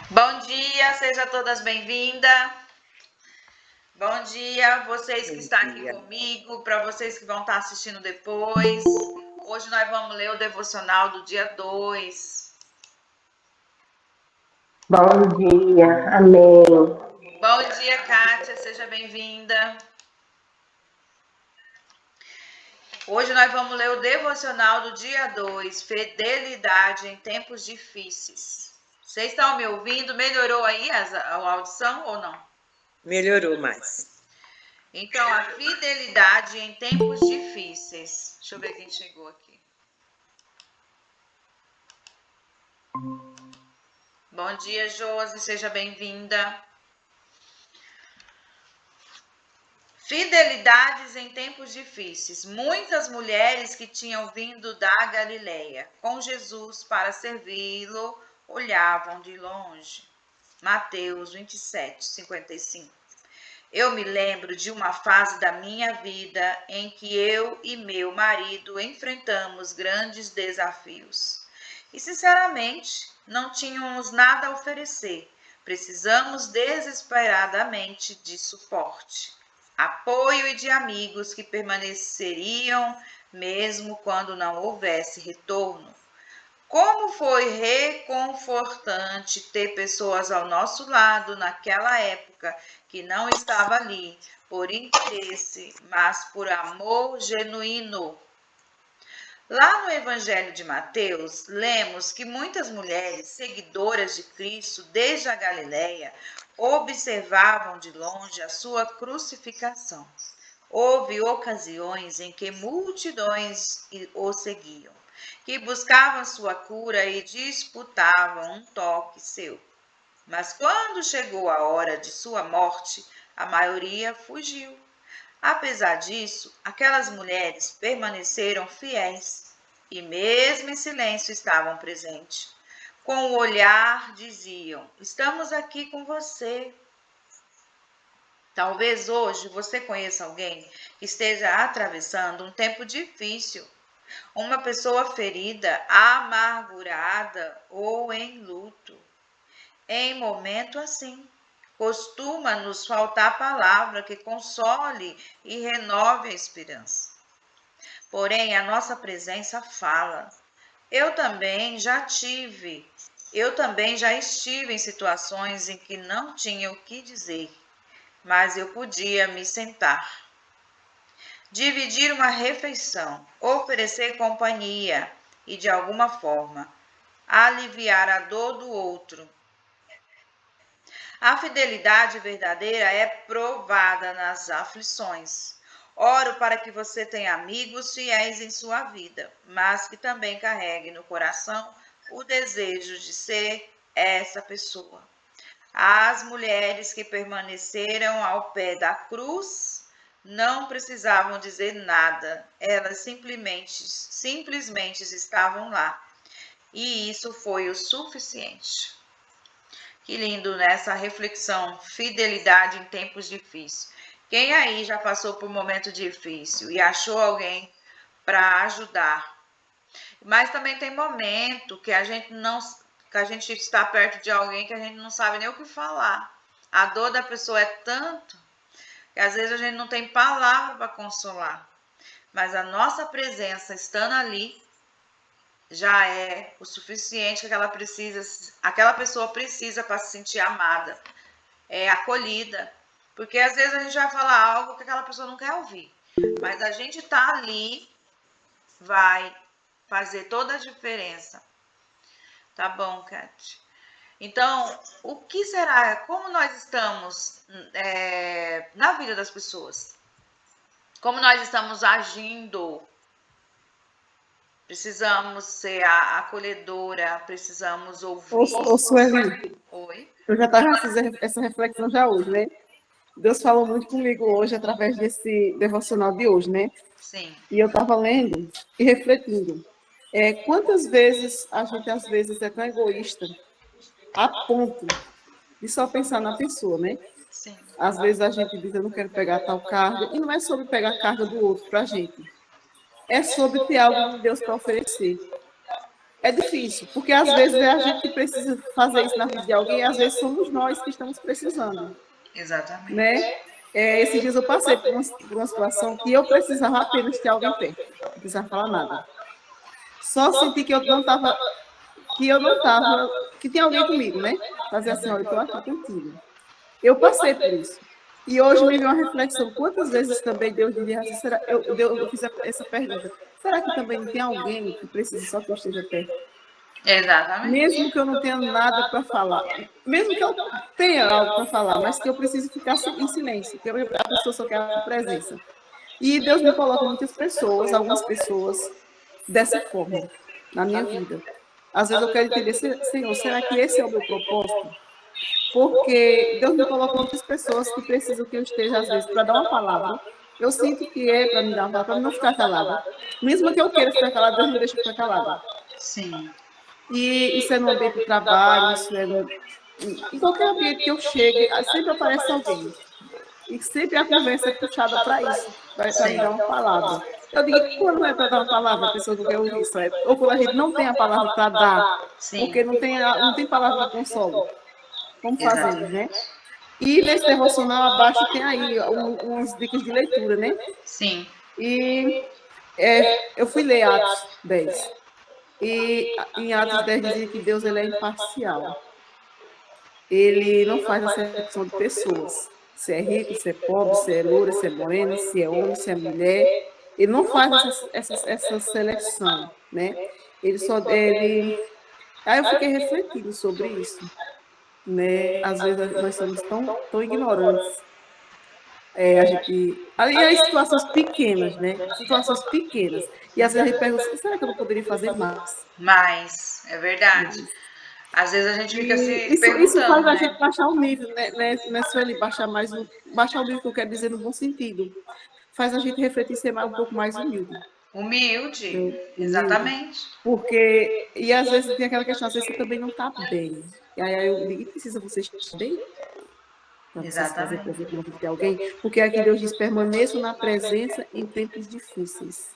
Bom dia, seja todas bem-vindas. Bom dia, vocês que Bom estão aqui dia. comigo, para vocês que vão estar assistindo depois. Hoje nós vamos ler o devocional do dia 2. Bom dia, amém. Bom dia, Kátia, seja bem-vinda. Hoje nós vamos ler o devocional do dia 2, Fidelidade em Tempos Difíceis. Vocês estão me ouvindo? Melhorou aí a audição ou não? Melhorou mais. Então, a fidelidade em tempos difíceis. Deixa eu ver quem chegou aqui. Bom dia, Josi, seja bem-vinda. Fidelidades em tempos difíceis. Muitas mulheres que tinham vindo da Galileia com Jesus para servi-lo olhavam de longe. Mateus 27, 55. Eu me lembro de uma fase da minha vida em que eu e meu marido enfrentamos grandes desafios. E, sinceramente, não tínhamos nada a oferecer. Precisamos desesperadamente de suporte, apoio e de amigos que permaneceriam mesmo quando não houvesse retorno. Como foi reconfortante ter pessoas ao nosso lado naquela época que não estava ali por interesse, mas por amor genuíno. Lá no Evangelho de Mateus, lemos que muitas mulheres seguidoras de Cristo desde a Galileia observavam de longe a sua crucificação. Houve ocasiões em que multidões o seguiam, que buscavam sua cura e disputavam um toque seu. Mas quando chegou a hora de sua morte, a maioria fugiu. Apesar disso, aquelas mulheres permaneceram fiéis e, mesmo em silêncio, estavam presentes. Com o olhar, diziam: estamos aqui com você. Talvez hoje você conheça alguém que esteja atravessando um tempo difícil, uma pessoa ferida, amargurada ou em luto. Em momento assim, costuma nos faltar palavra que console e renove a esperança. Porém, a nossa presença fala. Eu também já estive em situações em que não tinha o que dizer, mas eu podia me sentar, dividir uma refeição, oferecer companhia e, de alguma forma, aliviar a dor do outro. A fidelidade verdadeira é provada nas aflições. Oro para que você tenha amigos fiéis em sua vida, mas que também carregue no coração o desejo de ser essa pessoa. As mulheres que permaneceram ao pé da cruz não precisavam dizer nada, elas simplesmente estavam lá. E isso foi o suficiente. Que lindo nessa reflexão, fidelidade em tempos difíceis. Quem aí já passou por um momento difícil e achou alguém para ajudar? Mas também tem momento que a gente está perto de alguém que a gente não sabe nem o que falar. A dor da pessoa é tanto que às vezes a gente não tem palavra para consolar. Mas a nossa presença estando ali já é o suficiente que aquela pessoa precisa para se sentir amada, acolhida. Porque às vezes a gente vai falar algo que aquela pessoa não quer ouvir. Mas a gente tá ali vai fazer toda a diferença. Tá bom, Kat? Então, o que será? Como nós estamos na vida das pessoas? Como nós estamos agindo? Precisamos ser a acolhedora, precisamos ouvir. Ô Sueli, Oi? eu já estava fazendo essa reflexão já hoje, né? Deus falou muito comigo hoje através desse devocional de hoje, né? Sim. E eu estava lendo e refletindo. Quantas vezes a gente, às vezes, é tão egoísta a ponto de só pensar na pessoa, né? Sim. Às vezes a gente diz, eu não quero pegar tal carga, e não é sobre pegar a carga do outro para a gente. É sobre ter algo de Deus para oferecer. é difícil, porque às vezes é a gente que precisa fazer isso na vida de alguém, e às vezes somos nós que estamos precisando, Exatamente. né? Esses dias eu passei por uma situação que eu precisava apenas ter alguém perto, não precisava falar nada. Só senti que que tinha alguém comigo, né? Fazer assim, olha, eu estou aqui contigo. Eu passei por isso. E hoje me veio uma reflexão. Quantas vezes também Deus diria assim, eu fiz essa pergunta. Será que também não tem alguém que precisa só que eu esteja perto? Exatamente. Mesmo que eu não tenha nada para falar, mesmo que eu tenha algo para falar, mas que eu preciso ficar em silêncio, que a pessoa só quer a presença. E Deus me coloca muitas pessoas, algumas pessoas, dessa forma, na minha vida. Às vezes eu quero entender, Senhor, será que esse é o meu propósito? Porque Deus me coloca muitas pessoas que precisam que eu esteja, às vezes, para dar uma palavra. Eu sinto que é para me dar uma palavra, para não ficar calada. Mesmo que eu queira ficar calada, Deus me deixa ficar calada. Sim. E isso é no ambiente do trabalho, isso é em qualquer ambiente que eu chegue, sempre aparece alguém. E sempre a conversa é puxada para isso, para me dar uma palavra. Eu digo, quando é para dar uma palavra, a pessoa não quer ouvir isso. Ou quando a gente não tem a palavra para dar, porque não tem palavra de consolo. Como fazemos, né? E nesse devocional abaixo tem aí umas dicas de leitura, né? Sim. E eu fui ler Atos 10. E em Atos 10 dizia que Deus ele é imparcial. Ele não faz acepção de pessoas. Se é rico, se é pobre, se é loura, se é morena, se é homem, se é mulher. Ele não faz essa seleção, né? Aí eu fiquei refletindo sobre isso, né? Às vezes nós somos tão ignorantes. Aí situações pequenas, né? Situações pequenas. E às vezes a gente pergunta, será que eu não poderia fazer mais? Mas, é verdade. Às vezes a gente fica se perguntando, isso faz a né? gente baixar o nível, né, Sueli? Baixar o nível que eu quero dizer no bom sentido. Faz a gente refletir e ser um pouco mais humilde. Humilde, exatamente. Porque, e às vezes tem aquela questão, às vezes você também não está bem. E aí eu digo, precisa você estar bem? Para vocês fazerem presente na vida de alguém? Porque aqui Deus diz, permaneçam na presença em tempos difíceis.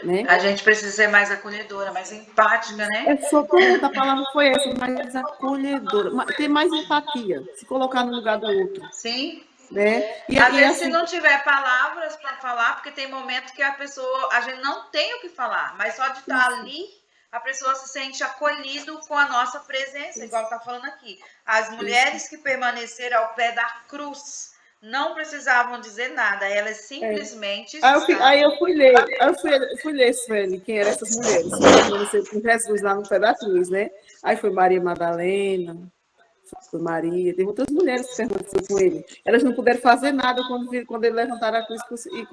Né? A gente precisa ser mais acolhedora, mais empática, né? A palavra foi essa, mais acolhedora, ter mais empatia, se colocar no lugar do outro. Sim. Né? Às vezes, se não tiver palavras para falar, porque tem momentos que a gente não tem o que falar, mas só de estar ali, a pessoa se sente acolhido com a nossa presença, igual está falando aqui. As mulheres que permaneceram ao pé da cruz não precisavam dizer nada, elas simplesmente... Aí eu fui ler, Sueli, quem eram essas mulheres que permaneceram com Jesus lá no pé da cruz, né? Aí foi Maria Madalena, foi Maria, tem outras mulheres que permaneceram com ele. Elas não puderam fazer nada quando ele levantaram a cruz e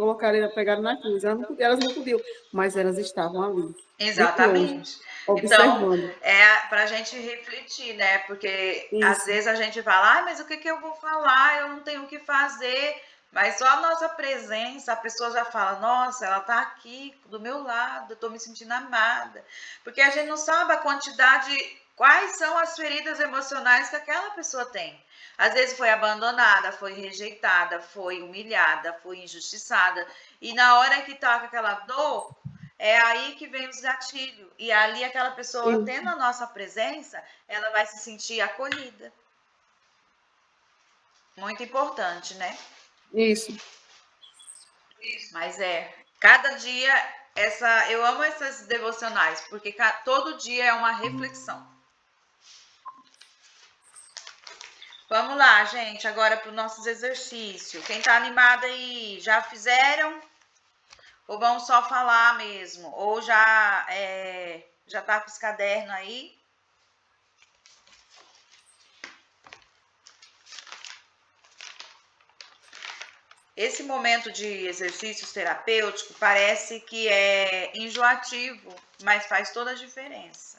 pegaram na cruz. Elas não podiam, mas elas estavam ali. Exatamente. Observando. Então, é para a gente refletir, né? Porque às vezes a gente fala, mas o que eu vou falar? Eu não tenho o que fazer. Mas só a nossa presença, a pessoa já fala, nossa, ela está aqui do meu lado, eu estou me sentindo amada. Porque a gente não sabe a quantidade, quais são as feridas emocionais que aquela pessoa tem. Às vezes foi abandonada, foi rejeitada, foi humilhada, foi injustiçada. E na hora que está com aquela dor, é aí que vem os gatilhos. E ali aquela pessoa, tendo a nossa presença, ela vai se sentir acolhida. Muito importante, né? Isso. Mas cada dia, eu amo essas devocionais, porque todo dia é uma reflexão. Vamos lá, gente, agora para os nossos exercícios. Quem está animado aí, já fizeram? Ou vamos só falar mesmo? Ou já tá com os cadernos aí? Esse momento de exercícios terapêuticos parece que é enjoativo, mas faz toda a diferença.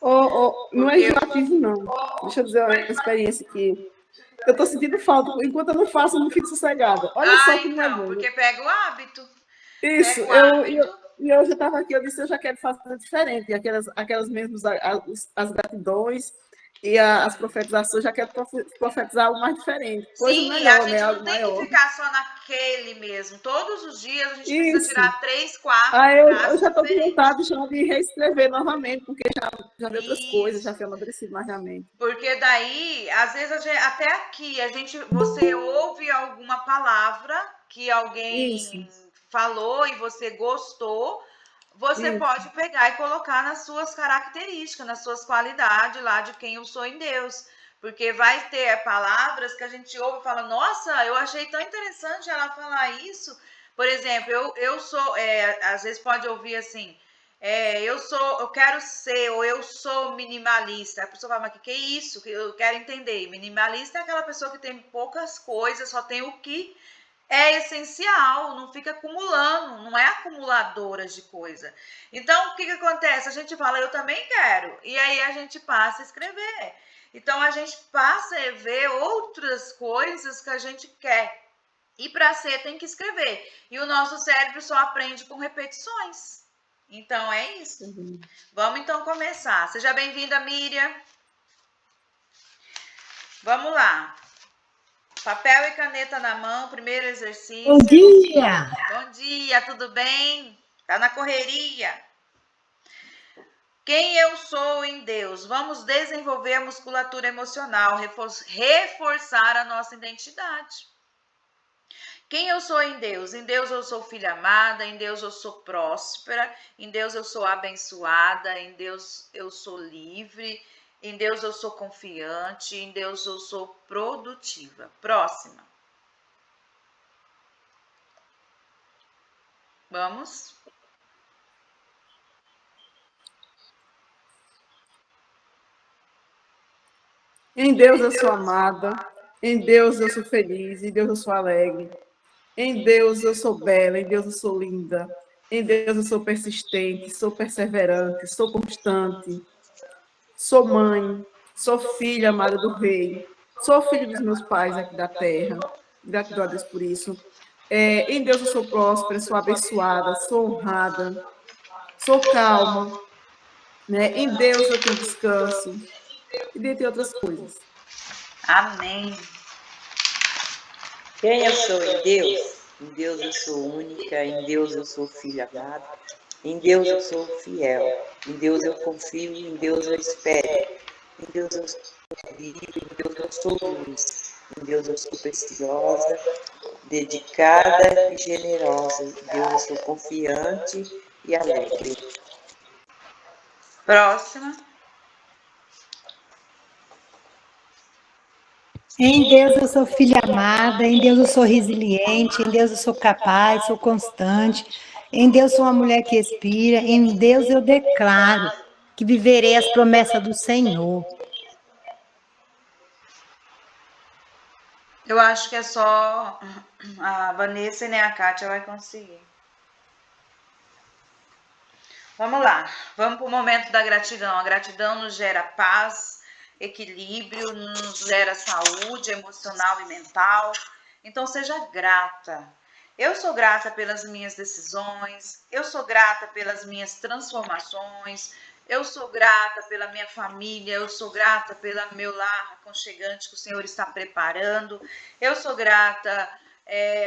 Não é enjoativo, não. Deixa eu dizer uma experiência que eu estou sentindo falta. Enquanto eu não faço, eu não fico sossegada. Olha só que não é bom. Porque pega o hábito. Isso, e eu já estava aqui, eu disse, eu já quero fazer diferente. Aquelas mesmas, as gratidões, e as profetizações já querem profetizar algo mais diferente, coisa Sim, melhor, a né? gente não Algo tem que maior. ficar só naquele mesmo. Todos os dias a gente precisa Isso. tirar 3, 4 Aí eu frases já estou com diferentes. vontade já de reescrever novamente, porque já vi outras coisas, já Isso. fui amadurecido mais na mente. Porque daí, às vezes, até aqui, você ouve alguma palavra que Isso, alguém falou e você gostou, você isso. pode pegar e colocar nas suas características, nas suas qualidades lá de quem eu sou em Deus. Porque vai ter palavras que a gente ouve e fala, nossa, eu achei tão interessante ela falar isso. Por exemplo, eu sou, às vezes pode ouvir assim, eu quero ser, ou eu sou minimalista. A pessoa fala, mas que é isso? Que eu quero entender. Minimalista é aquela pessoa que tem poucas coisas, só tem o que é essencial, não fica acumulando, não é acumuladora de coisa. Então, o que acontece? A gente fala, eu também quero, e aí a gente passa a escrever. Então, a gente passa a ver outras coisas que a gente quer. E para ser, tem que escrever. E o nosso cérebro só aprende com repetições. Então, é isso. Vamos, então, começar. Seja bem-vinda, Miriam. Vamos lá. Papel e caneta na mão, primeiro exercício. Bom dia! Bom dia, tudo bem? Tá na correria. Quem eu sou em Deus? Vamos desenvolver a musculatura emocional, reforçar a nossa identidade. Quem eu sou em Deus? Em Deus eu sou filha amada, em Deus eu sou próspera, em Deus eu sou abençoada, em Deus eu sou livre, em Deus eu sou confiante, em Deus eu sou produtiva. Próxima. Vamos? Em Deus eu sou amada, em Deus eu sou feliz, em Deus eu sou alegre. Em Deus eu sou bela, em Deus eu sou linda. Em Deus eu sou persistente, sou perseverante, sou constante. Sou mãe, sou filha amada do Rei. Sou filha dos meus pais aqui da terra. Gratidão a Deus por isso. Em Deus eu sou próspera, sou abençoada, sou honrada, sou calma. Né? Em Deus eu tenho descanso. E dentre outras coisas. Amém. Quem eu sou em Deus? Em Deus eu sou única, em Deus eu sou filha amada, em Deus eu sou fiel, em Deus eu confio, em Deus eu espero, em Deus eu sou livre, em Deus eu sou luz, em Deus eu sou preciosa, dedicada e generosa, em Deus eu sou confiante e alegre. Próxima. Em Deus eu sou filha amada, em Deus eu sou resiliente, em Deus eu sou capaz, sou constante, em Deus sou uma mulher que expira, em Deus eu declaro que viverei as promessas do Senhor. Eu acho que é só a Vanessa e nem a Kátia vai conseguir. Vamos lá, vamos para o momento da gratidão. A gratidão nos gera paz, equilíbrio, nos gera saúde emocional e mental. Então, seja grata. Eu sou grata pelas minhas decisões, eu sou grata pelas minhas transformações, eu sou grata pela minha família, eu sou grata pelo meu lar aconchegante que o Senhor está preparando, eu sou grata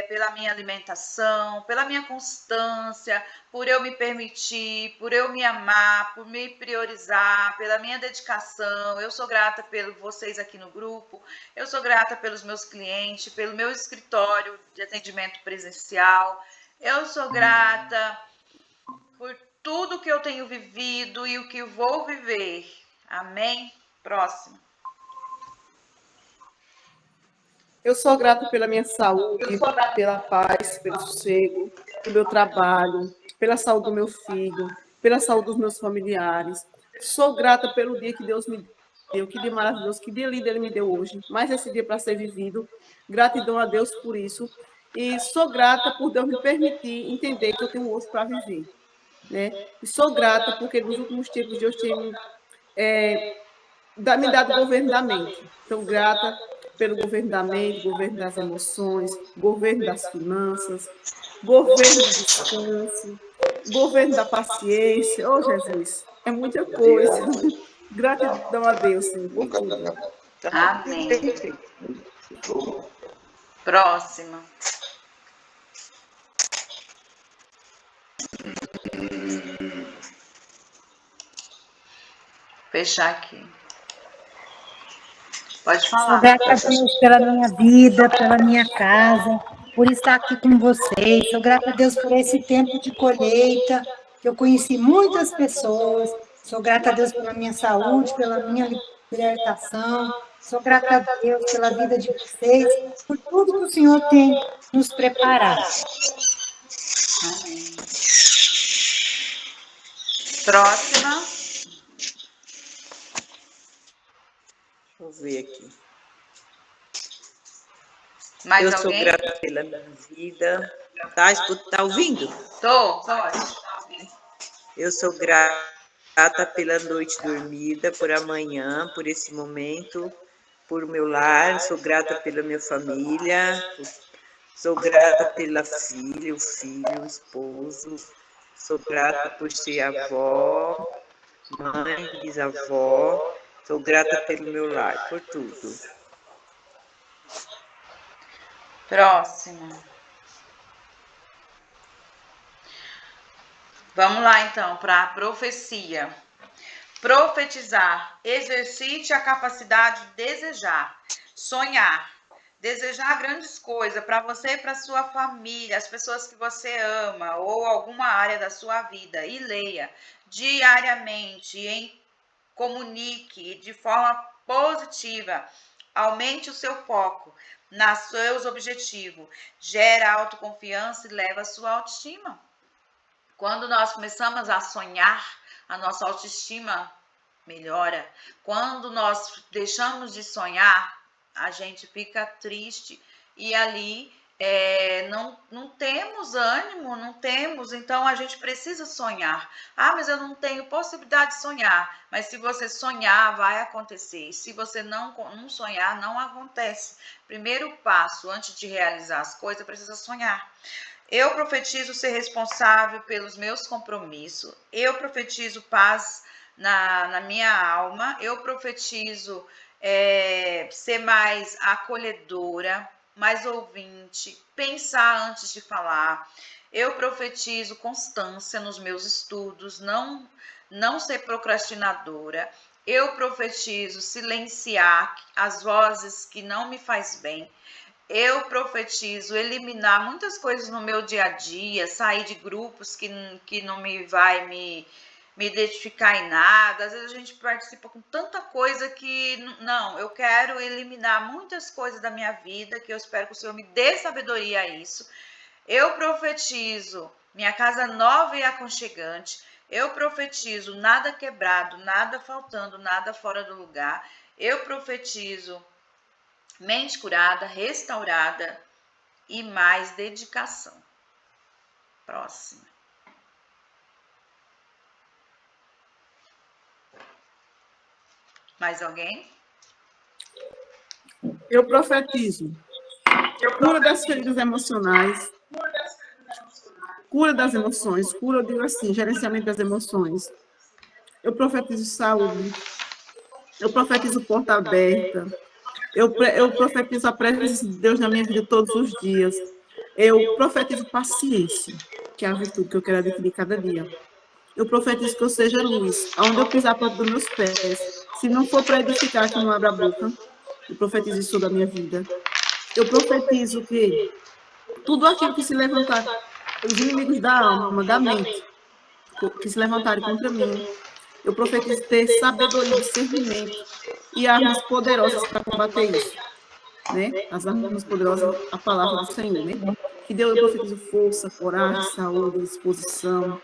pela minha alimentação, pela minha constância, por eu me permitir, por eu me amar, por me priorizar, pela minha dedicação. Eu sou grata por vocês aqui no grupo, eu sou grata pelos meus clientes, pelo meu escritório de atendimento presencial, eu sou grata por tudo que eu tenho vivido e o que vou viver. Amém? Próximo. Eu sou grata pela minha saúde, pela paz, pelo sossego, pelo meu trabalho, pela saúde do meu filho, pela saúde dos meus familiares. Sou grata pelo dia que Deus me deu, que dia maravilhoso, que dia lindo Ele me deu hoje. Mais esse dia para ser vivido. Gratidão a Deus por isso. E sou grata por Deus me permitir entender que eu tenho hoje para viver. Né? E sou grata porque nos últimos tempos Deus tem me dado o governo da mente. Então, grata pelo governo da mente, governo das emoções, governo das finanças, governo do descanso, governo da paciência. Oh, Jesus, é muita coisa. Gratidão a Deus, Senhor, por tudo. Amém. Perfeito. Próxima. Fechar aqui. Pode Sou falar. grata a Deus pela minha vida, pela minha casa, por estar aqui com vocês. Sou grata a Deus por esse tempo de colheita, que eu conheci muitas pessoas. Sou grata a Deus pela minha saúde, pela minha libertação. Sou grata a Deus pela vida de vocês, por tudo que o Senhor tem nos preparado. Amém. Próxima. Deixa eu ver aqui. Mais Eu sou alguém? grata pela minha vida. Tá ouvindo? Tô, pode. Eu sou grata pela noite dormida, por amanhã, por esse momento, por meu lar. Sou grata pela minha família. Sou grata pela filha, o filho, o esposo. Sou grata por ser avó, mãe, bisavó. Sou grata pelo meu lar, por tudo. Próxima. Vamos lá, então, para a profecia. Profetizar. Exercite a capacidade de desejar. Sonhar. Desejar grandes coisas para você e para sua família, as pessoas que você ama ou alguma área da sua vida. E leia diariamente, comunique de forma positiva. Aumente o seu foco nos seus objetivos. Gera autoconfiança e leva a sua autoestima. Quando nós começamos a sonhar, a nossa autoestima melhora. Quando nós deixamos de sonhar, a gente fica triste e ali não temos ânimo, não temos, então a gente precisa sonhar. Ah, mas eu não tenho possibilidade de sonhar. Mas se você sonhar, vai acontecer. Se você não sonhar, não acontece. Primeiro passo, antes de realizar as coisas, precisa sonhar. Eu profetizo ser responsável pelos meus compromissos. Eu profetizo paz na minha alma. Eu profetizo ser mais acolhedora, mais ouvinte, pensar antes de falar. Eu profetizo constância nos meus estudos, não ser procrastinadora. Eu profetizo silenciar as vozes que não me faz bem. Eu profetizo eliminar muitas coisas no meu dia a dia, sair de grupos que não vai me identificar em nada. Às vezes a gente participa com tanta coisa que não, eu quero eliminar muitas coisas da minha vida, que eu espero que o Senhor me dê sabedoria a isso. Eu profetizo minha casa nova e aconchegante. Eu profetizo nada quebrado, nada faltando, nada fora do lugar. Eu profetizo mente curada, restaurada e mais dedicação. Próxima. Mais alguém? Eu profetizo cura das feridas emocionais, cura das emoções, cura, eu digo assim, gerenciamento das emoções. Eu profetizo saúde, eu profetizo porta aberta, eu profetizo a presença de Deus na minha vida todos os dias. Eu profetizo paciência, que é a virtude que eu quero adquirir cada dia. Eu profetizo que eu seja luz, aonde eu pisar para dos meus pés. Se não for para edificar, que não abra a boca. Eu profetizo isso da minha vida. Eu profetizo que tudo aquilo que se levantar, os inimigos da alma, da mente, que se levantarem contra mim, eu profetizo ter sabedoria, discernimento e armas poderosas para combater isso. Né? As armas poderosas, a palavra do Senhor. Né? Que Deus, eu profetizo força, coragem, saúde, disposição.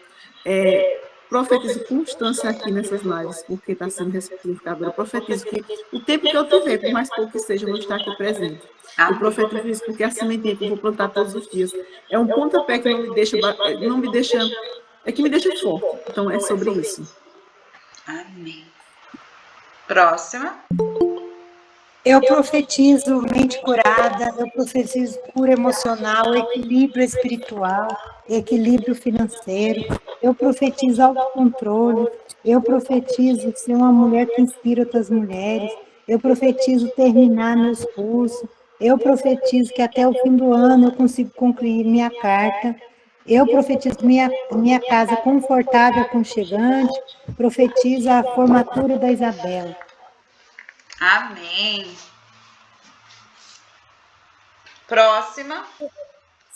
Profetizo constância aqui nessas lives, porque está sendo ressignificadora. Eu profetizo que o tempo que eu tiver, por mais pouco que seja, eu vou estar aqui presente. Eu profetizo isso porque a sementinha que eu vou plantar todos os dias é um pontapé que não me deixa, é que me deixa forte. Então, é sobre isso. Amém. Próxima. Eu profetizo mente curada, eu profetizo cura emocional, equilíbrio espiritual, equilíbrio financeiro. Eu profetizo autocontrole. Eu profetizo ser uma mulher que inspira outras mulheres. Eu profetizo terminar meus cursos. Eu profetizo que até o fim do ano eu consigo concluir minha carta. Eu profetizo minha casa confortável, aconchegante. Profetizo a formatura da Isabela. Amém. Próxima.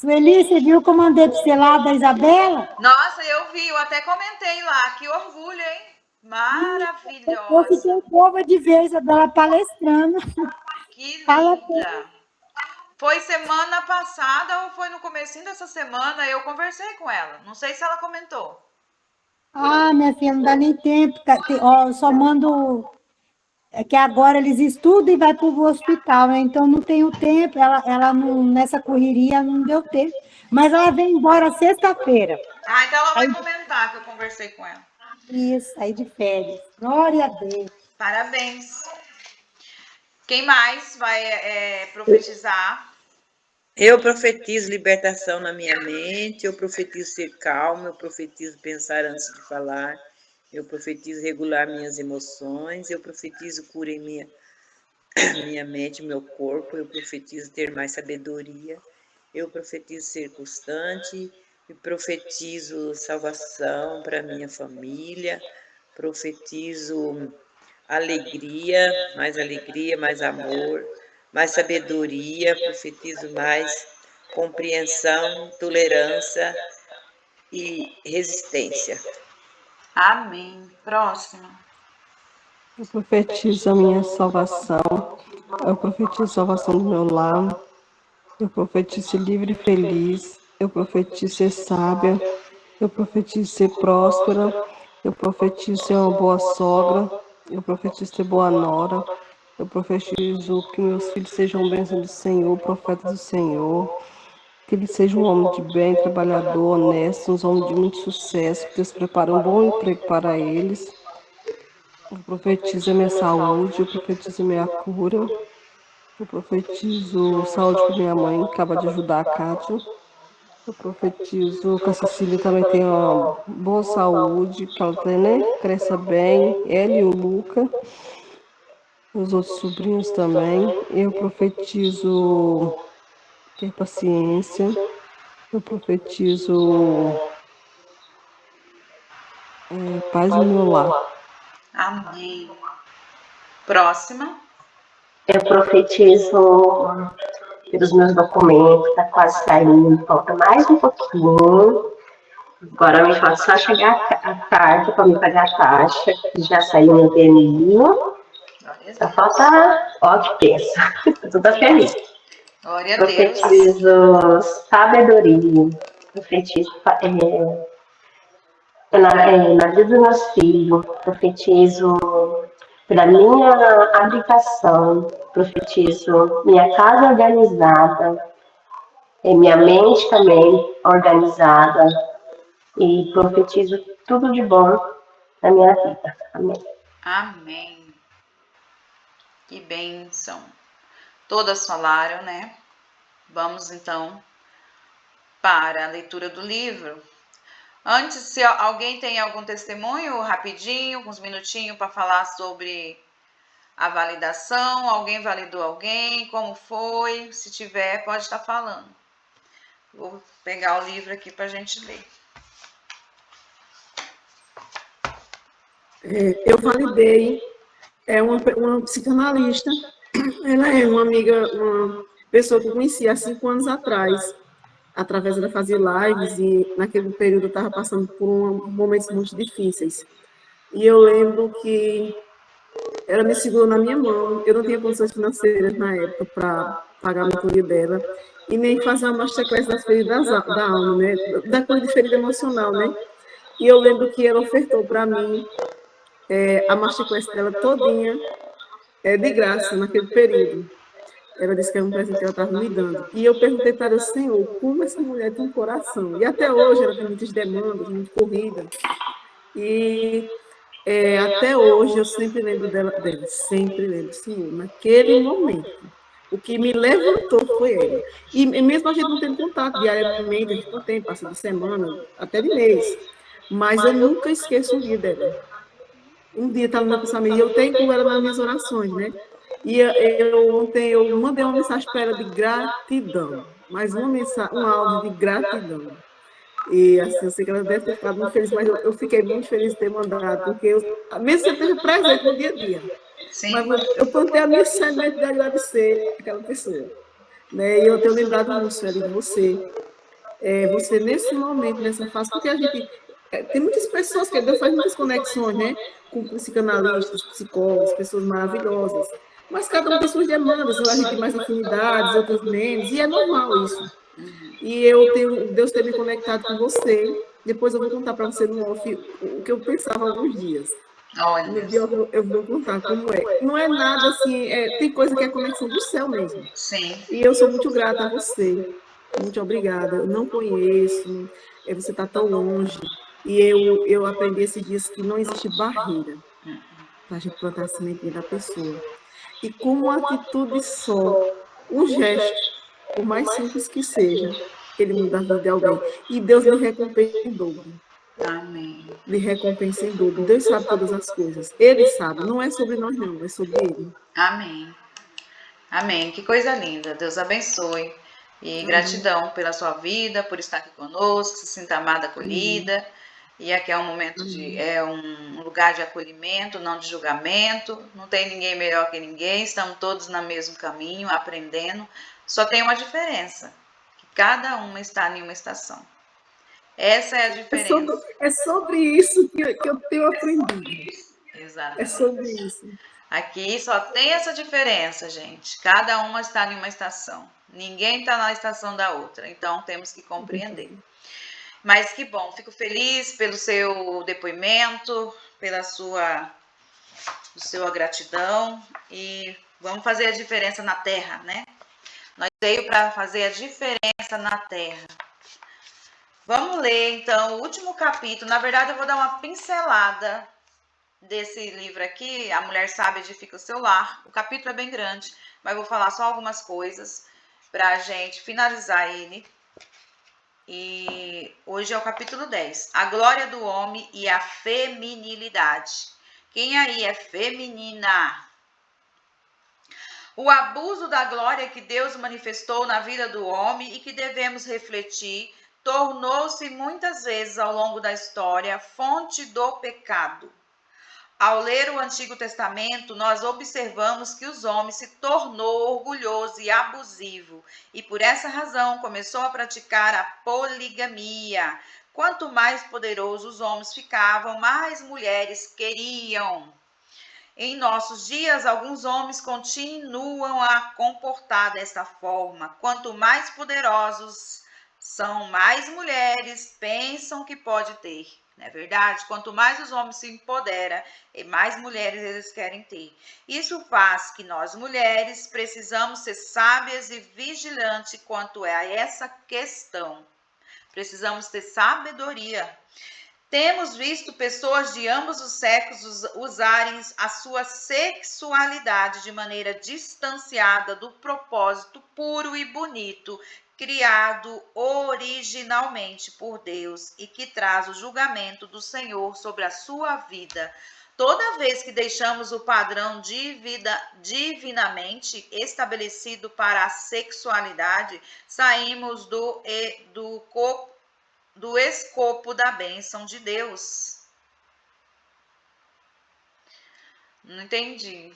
Sueli, você viu que eu mandei para você lá da Isabela? Nossa, eu vi, eu até comentei lá. Que orgulho, hein? Eu Maravilhosa. fiquei boba de ver a Isabela palestrando. Que Fala linda. Foi semana passada ou foi no comecinho dessa semana? Eu conversei com ela. Não sei se ela comentou. Ah, minha filha, não dá nem tempo. Ó, eu só mando. É que agora eles estudam e vai para o hospital, né? Então não tenho tempo. Ela não, nessa correria não deu tempo. Mas ela vem embora sexta-feira. Ah, então ela vai comentar que eu conversei com ela. Isso, aí de férias. Glória a Deus. Parabéns. Quem mais vai profetizar? Eu profetizo libertação na minha mente, eu profetizo ser calmo, eu profetizo pensar antes de falar, eu profetizo regular minhas emoções, eu profetizo cura em minha mente, meu corpo, eu profetizo ter mais sabedoria, eu profetizo ser constante, e profetizo salvação para minha família, profetizo alegria, mais amor, mais sabedoria, profetizo mais compreensão, tolerância e resistência. Amém. Próximo. Eu profetizo a minha salvação, eu profetizo a salvação do meu lar, eu profetizo ser livre e feliz, eu profetizo ser sábia, eu profetizo ser próspera, eu profetizo ser uma boa sogra, eu profetizo ser boa nora, eu profetizo que meus filhos sejam bênçãos do Senhor, profetas do Senhor, que eles sejam um homem de bem, trabalhador, honesto, um homem de muito sucesso, que Deus prepare um bom emprego para eles. Eu profetizo a minha saúde, eu profetizo a minha cura, eu profetizo saúde para minha mãe, que acaba de ajudar a Kátia. Eu profetizo que a Cecília também tenha uma boa saúde, que ela tenha, né, cresça bem, ela e o Luca, os outros sobrinhos também. Eu profetizo ter paciência, eu profetizo paz no meu lar. Amém. Próxima. Eu profetizo pelos meus documentos, está quase saindo, falta mais um pouquinho. Agora me falta só chegar a carta para me pagar a taxa, que já saiu no DNI. Só falta, ó, que pensa. Estou toda feliz. Glória a Deus. Profetizo sabedoria, profetizo na vida dos meus filhos, profetizo pela minha habitação, profetizo minha casa organizada, minha mente também organizada, e profetizo tudo de bom na minha vida. Amém. Amém. Que bênção. Todas falaram, né? Vamos então para a leitura do livro. Antes, se alguém tem algum testemunho, rapidinho, uns minutinhos para falar sobre a validação, alguém validou alguém, como foi, se tiver, pode estar falando. Vou pegar o livro aqui para a gente ler. Eu validei, uma psicanalista, ela é uma amiga, uma pessoa que eu conheci há 5 anos atrás, através dela fazia lives, e naquele período eu estava passando por momentos muito difíceis. E eu lembro que ela me segurou na minha mão, eu não tinha condições financeiras na época para pagar a mentoria dela, e nem fazer uma masterclass das feridas da alma, né? Da coisa de ferida emocional, né? E eu lembro que ela ofertou para mim a masterclass dela todinha, de graça, naquele período. Ela disse que era um presente que ela estava me dando. E eu perguntei para ela, Senhor, como essa mulher tem um coração? E até hoje ela tem muitas demandas, muito corrida. E até hoje eu sempre lembro dela, sempre lembro, Senhor, naquele momento. O que me levantou foi ela. E mesmo a gente não tendo contato diariamente, a gente não tem, passa de semana, até de mês. Mas eu nunca esqueço um dia dela. Um dia estava no meu pensamento, e eu tenho com ela nas minhas orações, né? E ontem eu mandei uma mensagem para ela de gratidão, mais uma mensagem, um áudio de gratidão. E assim, eu sei que ela deve ter ficado muito feliz, mas eu fiquei muito feliz de ter mandado, porque mesmo que eu esteja presente no dia a dia, mas Sim. eu plantei a minha semente de agradecer aquela pessoa. Né? E eu tenho lembrado muito, Sueli, de você. Você, nesse momento, nessa fase, porque a gente. Tem muitas pessoas que Deus faz muitas conexões, né? Com psicanalistas, psicólogos, pessoas maravilhosas. Mas cada um tem suas demandas, a gente tem mais afinidades, outras menos, e é normal isso. E Deus tem me conectado com você. Depois eu vou contar para você no off o que eu pensava alguns dias. No Olha. dia eu vou contar como é. Não é nada assim, tem coisa que é conexão do céu mesmo. Sim. E eu sou muito grata a você. Muito obrigada. Eu não conheço, você está tão longe. E eu aprendi esses dias que não existe barreira para a gente plantar a sementinha da pessoa. E com uma atitude só, um gesto, por mais simples que seja, ele muda a vida de alguém. E Deus lhe recompensa em dobro. Amém. Lhe recompensa em dobro. Deus sabe todas as coisas. Ele sabe. Não é sobre nós, não. É sobre ele. Amém. Amém. Que coisa linda. Deus abençoe. E Amém. gratidão pela sua vida, por estar aqui conosco, se sinta amada, acolhida. E aqui é um momento um lugar de acolhimento, não de julgamento. Não tem ninguém melhor que ninguém. Estamos todos no mesmo caminho, aprendendo. Só tem uma diferença, que cada uma está em uma estação. Essa é a diferença. É sobre isso que eu tenho aprendido. Exatamente. É sobre isso. Aqui só tem essa diferença, gente. Cada uma está em uma estação. Ninguém está na estação da outra. Então temos que compreender. Mas que bom, fico feliz pelo seu depoimento, pela sua gratidão. E vamos fazer a diferença na Terra, né? Nós veio para fazer a diferença na Terra. Vamos ler, então, o último capítulo. Na verdade, eu vou dar uma pincelada desse livro aqui, A Mulher Sábia Edifica o Seu Lar. O capítulo é bem grande, mas vou falar só algumas coisas para a gente finalizar ele. E hoje é o capítulo 10. A glória do homem e a feminilidade. Quem aí é feminina? O abuso da glória que Deus manifestou na vida do homem e que devemos refletir tornou-se muitas vezes ao longo da história fonte do pecado. Ao ler o Antigo Testamento, nós observamos que os homens se tornou orgulhoso e abusivo e por essa razão começou a praticar a poligamia. Quanto mais poderosos os homens ficavam, mais mulheres queriam. Em nossos dias, alguns homens continuam a comportar dessa forma. Quanto mais poderosos são, mais mulheres pensam que pode ter. Não é verdade? Quanto mais os homens se empoderam, mais mulheres eles querem ter. Isso faz que nós, mulheres, precisamos ser sábias e vigilantes quanto a essa questão. Precisamos ter sabedoria. Temos visto pessoas de ambos os sexos usarem a sua sexualidade de maneira distanciada do propósito puro e bonito, criado originalmente por Deus e que traz o julgamento do Senhor sobre a sua vida. Toda vez que deixamos o padrão divinamente estabelecido para a sexualidade, saímos do escopo da bênção de Deus. Não entendi.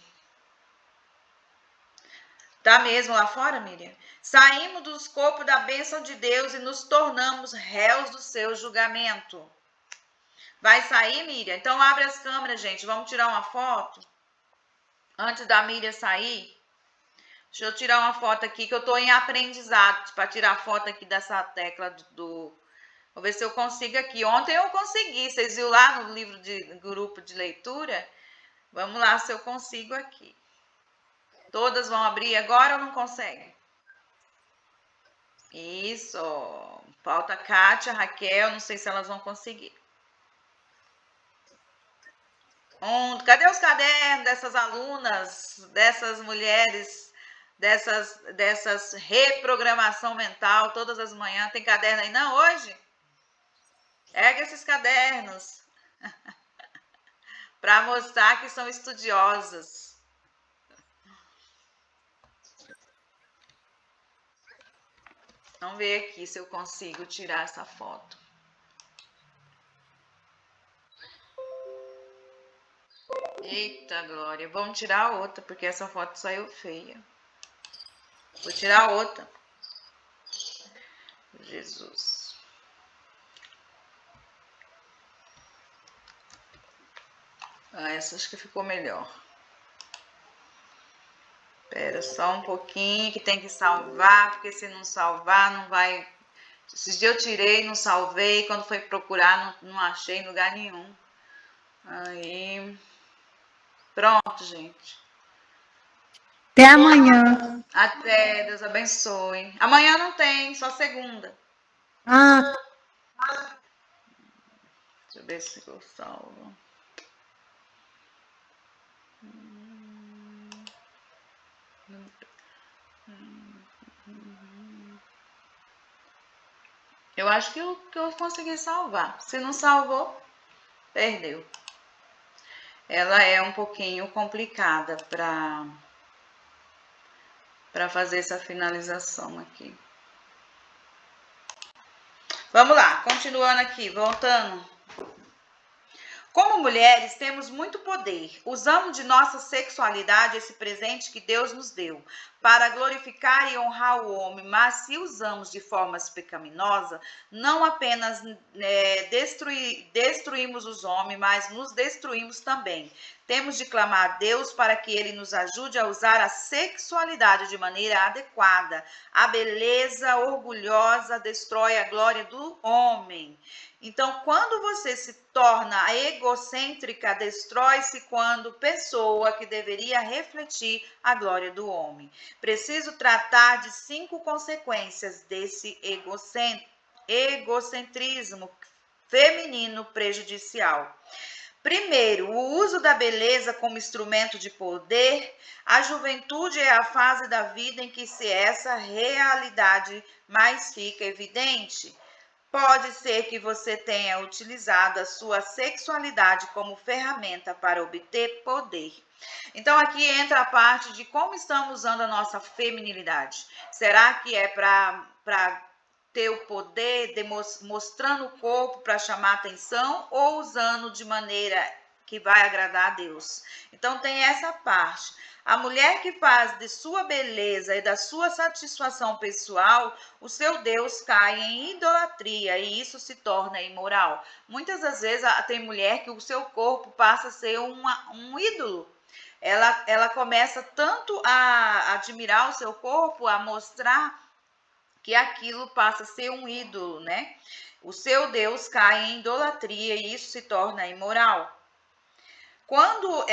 Tá mesmo lá fora, Miriam? Saímos do escopo da bênção de Deus e nos tornamos réus do seu julgamento. Vai sair, Miriam? Então abre as câmeras, gente. Vamos tirar uma foto? Antes da Miriam sair. Deixa eu tirar uma foto aqui, que eu tô em aprendizado. Para tirar foto aqui dessa tecla do... Vou ver se eu consigo aqui. Ontem eu consegui. Vocês viram lá no livro de grupo de leitura? Vamos lá se eu consigo aqui. Todas vão abrir agora ou não conseguem? Isso. Falta Kátia, Raquel. Não sei se elas vão conseguir. Cadê os cadernos dessas alunas, dessas mulheres, dessas reprogramação mental todas as manhãs? Tem caderno aí não hoje? Pega esses cadernos para mostrar que são estudiosas. Vamos ver aqui se eu consigo tirar essa foto. Eita, Glória. Vamos tirar outra, porque essa foto saiu feia. Vou tirar outra. Jesus. Essa acho que ficou melhor. Espera só um pouquinho, que tem que salvar, porque se não salvar, não vai... Esses dias eu tirei, não salvei, quando foi procurar, não achei em lugar nenhum. Aí... Pronto, gente. Até amanhã. Até, Deus abençoe. Amanhã não tem, só segunda. Ah, Deixa eu ver se eu salvo. Eu acho que eu consegui salvar. Se não salvou, perdeu. Ela é um pouquinho complicada para fazer essa finalização aqui. Vamos lá, continuando aqui, voltando. Como mulheres, temos muito poder. Usamos de nossa sexualidade esse presente que Deus nos deu para glorificar e honrar o homem, mas se usamos de formas pecaminosas, não apenas destruímos os homens, mas nos destruímos também. Temos de clamar a Deus para que Ele nos ajude a usar a sexualidade de maneira adequada. A beleza orgulhosa destrói a glória do homem. Então, quando você se torna egocêntrica, destrói-se quando pessoa que deveria refletir a glória do homem. Preciso tratar de 5 consequências desse egocentrismo feminino prejudicial. Primeiro, o uso da beleza como instrumento de poder. A juventude é a fase da vida em que essa realidade mais fica evidente. Pode ser que você tenha utilizado a sua sexualidade como ferramenta para obter poder. Então, aqui entra a parte de como estamos usando a nossa feminilidade. Será que é para ter o poder, mostrando o corpo para chamar atenção, ou usando de maneira que vai agradar a Deus? Então, tem essa parte. A mulher que faz de sua beleza e da sua satisfação pessoal o seu Deus cai em idolatria e isso se torna imoral. Muitas das vezes tem mulher que o seu corpo passa a ser um ídolo. Ela começa tanto a admirar o seu corpo, a mostrar que aquilo passa a ser um ídolo, né? O seu Deus cai em idolatria e isso se torna imoral. Quando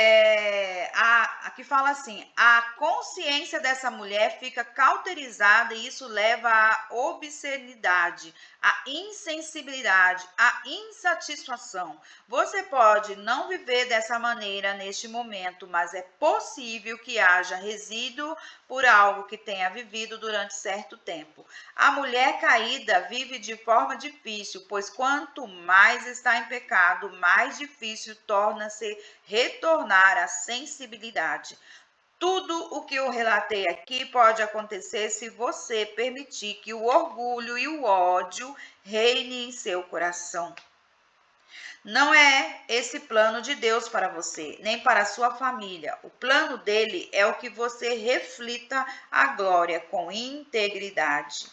aqui fala assim, a consciência dessa mulher fica cauterizada e isso leva à obscenidade, à insensibilidade, à insatisfação. Você pode não viver dessa maneira neste momento, mas é possível que haja resíduo por algo que tenha vivido durante certo tempo. A mulher caída vive de forma difícil, pois quanto mais está em pecado, mais difícil torna-se retornar à sensibilidade. Tudo o que eu relatei aqui pode acontecer se você permitir que o orgulho e o ódio reine em seu coração. Não é esse plano de Deus para você, nem para a sua família. O plano dele é o que você reflita a glória com integridade.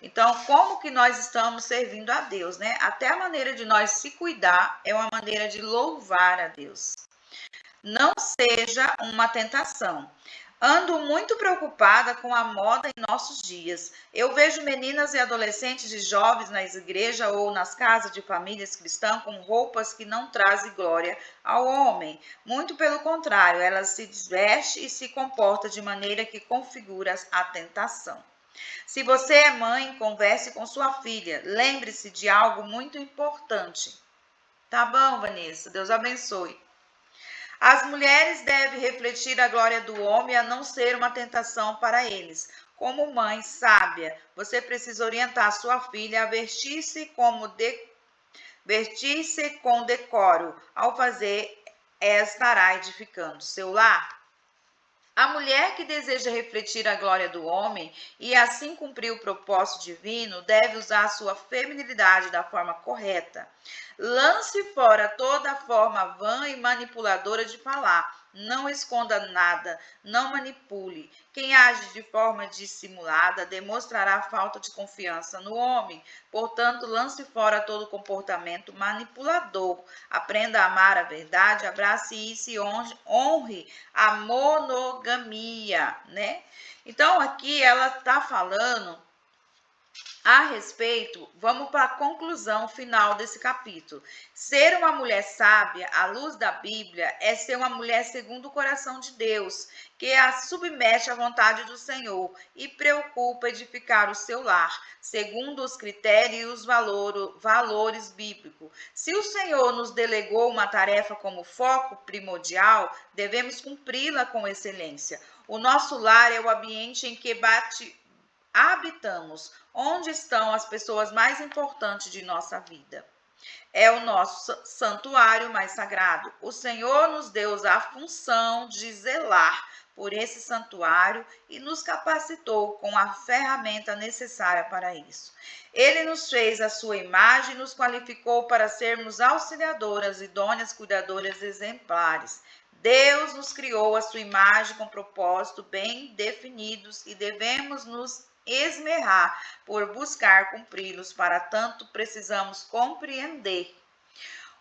Então, como que nós estamos servindo a Deus, né? Até a maneira de nós se cuidar é uma maneira de louvar a Deus. Não seja uma tentação. Ando muito preocupada com a moda em nossos dias. Eu vejo meninas e adolescentes e jovens nas igrejas ou nas casas de famílias cristãs com roupas que não trazem glória ao homem. Muito pelo contrário, elas se vestem e se comportam de maneira que configura a tentação. Se você é mãe, converse com sua filha. Lembre-se de algo muito importante. Tá bom, Vanessa? Deus abençoe. As mulheres devem refletir a glória do homem a não ser uma tentação para eles. Como mãe sábia, você precisa orientar sua filha a vestir-se como Vestir-se com decoro, ao fazer, estará edificando seu lar. A mulher que deseja refletir a glória do homem e assim cumprir o propósito divino deve usar sua feminilidade da forma correta. Lance fora toda forma vã e manipuladora de falar. Não esconda nada, não manipule. Quem age de forma dissimulada demonstrará falta de confiança no homem. Portanto, lance fora todo comportamento manipulador. Aprenda a amar a verdade, abrace isso e honre a monogamia, né? Então, aqui ela está falando a respeito, vamos para a conclusão final desse capítulo. Ser uma mulher sábia, à luz da Bíblia, é ser uma mulher segundo o coração de Deus, que a submete à vontade do Senhor e preocupa edificar o seu lar, segundo os critérios e os valores bíblicos. Se o Senhor nos delegou uma tarefa como foco primordial, devemos cumpri-la com excelência. O nosso lar é o ambiente em que habitamos, onde estão as pessoas mais importantes de nossa vida. É o nosso santuário mais sagrado. O Senhor nos deu a função de zelar por esse santuário e nos capacitou com a ferramenta necessária para isso. Ele nos fez a sua imagem e nos qualificou para sermos auxiliadoras, idôneas, cuidadoras exemplares. Deus nos criou a sua imagem com propósito bem definidos e devemos nos esmerar por buscar cumpri-los. Para tanto, precisamos compreender.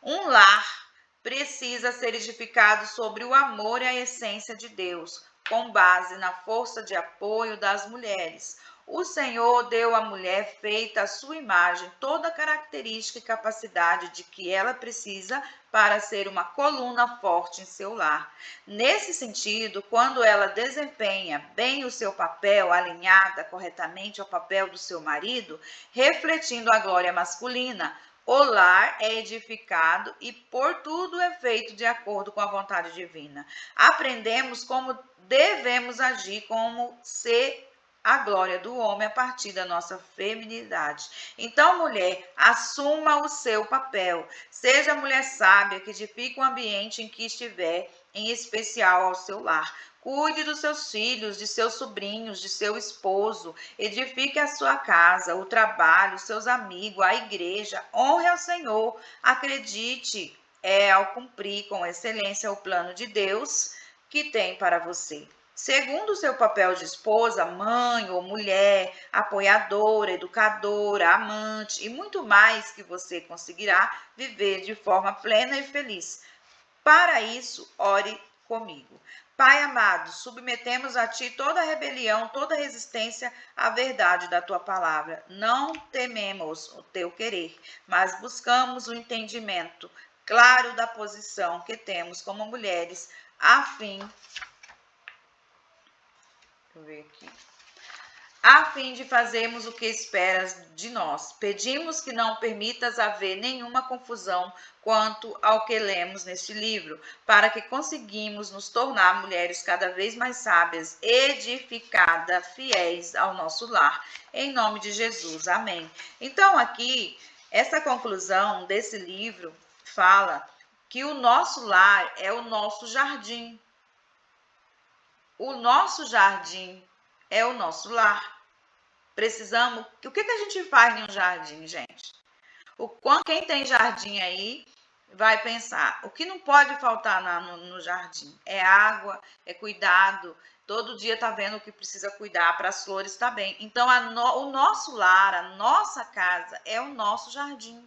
Um lar precisa ser edificado sobre o amor e a essência de Deus, com base na força de apoio das mulheres. O Senhor deu à mulher feita à sua imagem toda a característica e capacidade de que ela precisa para ser uma coluna forte em seu lar. Nesse sentido, quando ela desempenha bem o seu papel, alinhada corretamente ao papel do seu marido, refletindo a glória masculina, o lar é edificado e por tudo é feito de acordo com a vontade divina. Aprendemos como devemos agir, como ser a glória do homem a partir da nossa feminilidade. Então, mulher, assuma o seu papel. Seja a mulher sábia que edifica o ambiente em que estiver, em especial ao seu lar. Cuide dos seus filhos, de seus sobrinhos, de seu esposo. Edifique a sua casa, o trabalho, seus amigos, a igreja. Honre ao Senhor. Acredite ao cumprir com excelência o plano de Deus que tem para você. Segundo o seu papel de esposa, mãe ou mulher, apoiadora, educadora, amante e muito mais que você conseguirá viver de forma plena e feliz. Para isso, ore comigo. Pai amado, submetemos a Ti toda a rebelião, toda a resistência à verdade da Tua palavra. Não tememos o Teu querer, mas buscamos o entendimento claro da posição que temos como mulheres, a fim de fazermos o que esperas de nós. Pedimos que não permitas haver nenhuma confusão quanto ao que lemos neste livro, para que conseguimos nos tornar mulheres cada vez mais sábias, edificadas, fiéis ao nosso lar. Em nome de Jesus. Amém. Então, aqui, essa conclusão desse livro fala que o nosso lar é o nosso jardim. O nosso jardim é o nosso lar. Precisamos... O que a gente faz em um jardim, gente? Quem tem jardim aí vai pensar. O que não pode faltar no jardim? É água, é cuidado. Todo dia tá vendo o que precisa cuidar para as flores também. Então, o nosso lar, a nossa casa é o nosso jardim.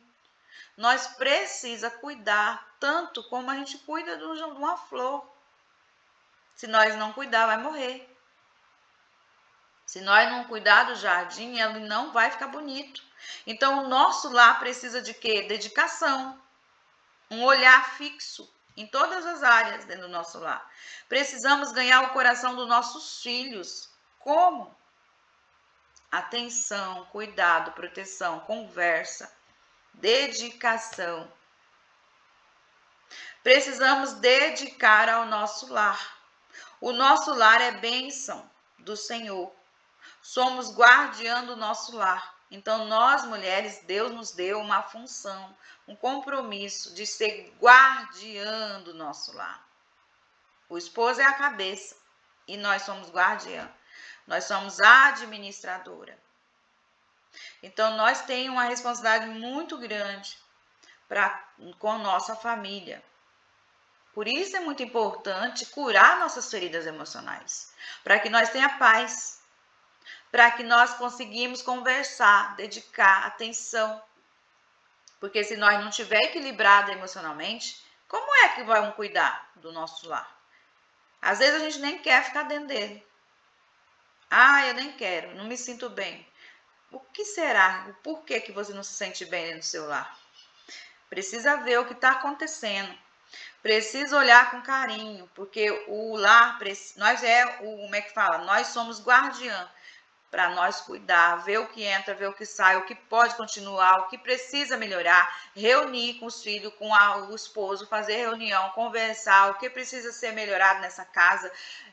Nós precisamos cuidar tanto como a gente cuida de uma flor. Se nós não cuidar, vai morrer. Se nós não cuidar do jardim, ele não vai ficar bonito. Então, o nosso lar precisa de quê? Dedicação. Um olhar fixo em todas as áreas dentro do nosso lar. Precisamos ganhar o coração dos nossos filhos. Como? Atenção, cuidado, proteção, conversa, dedicação. Precisamos dedicar ao nosso lar. O nosso lar é bênção do Senhor. Somos guardiã do nosso lar. Então, nós mulheres, Deus nos deu uma função, um compromisso de ser guardiã do nosso lar. O esposo é a cabeça e nós somos guardiã. Nós somos a administradora. Então, nós temos uma responsabilidade muito grande com nossa família. Por isso é muito importante curar nossas feridas emocionais, para que nós tenhamos paz, para que nós conseguimos conversar, dedicar atenção. Porque se nós não estiver equilibrado emocionalmente, como é que vamos cuidar do nosso lar? Às vezes a gente nem quer ficar dentro dele. Eu nem quero, não me sinto bem. O que será? O porquê que você não se sente bem dentro do seu lar? Precisa ver o que está acontecendo. Precisa olhar com carinho, porque o lar, nós somos guardiã para nós cuidar, ver o que entra, ver o que sai, o que pode continuar, o que precisa melhorar, reunir com os filhos, com o esposo, fazer reunião, conversar, o que precisa ser melhorado nessa casa,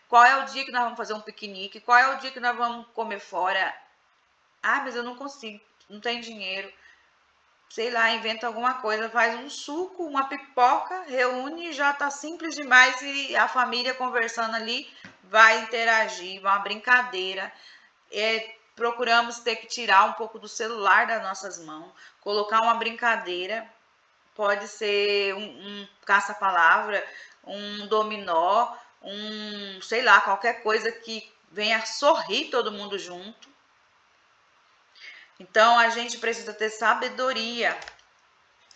qual é o dia que nós vamos fazer um piquenique, qual é o dia que nós vamos comer fora. Mas eu não consigo, não tenho dinheiro. Sei lá, inventa alguma coisa, faz um suco, uma pipoca, reúne, já tá simples demais e a família conversando ali vai interagir, uma brincadeira. Procuramos ter que tirar um pouco do celular das nossas mãos, colocar uma brincadeira, pode ser um caça-palavra, um dominó, sei lá, qualquer coisa que venha sorrir todo mundo junto. Então, a gente precisa ter sabedoria.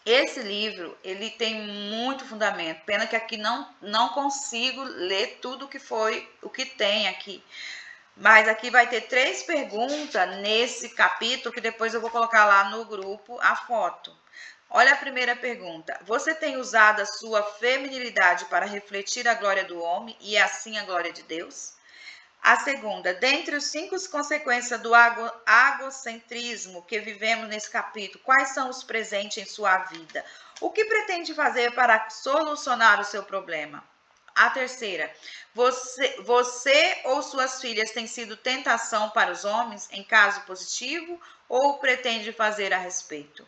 Esse livro, ele tem muito fundamento. Pena que aqui não consigo ler tudo o que tem aqui. Mas aqui vai ter 3 perguntas nesse capítulo, que depois eu vou colocar lá no grupo a foto. Olha a primeira pergunta. Você tem usado a sua feminilidade para refletir a glória do homem e assim a glória de Deus? A segunda, dentre os 5 consequências do egocentrismo que vivemos nesse capítulo, quais são os presentes em sua vida? O que pretende fazer para solucionar o seu problema? A terceira, você ou suas filhas têm sido tentação para os homens, em caso positivo, ou pretende fazer a respeito?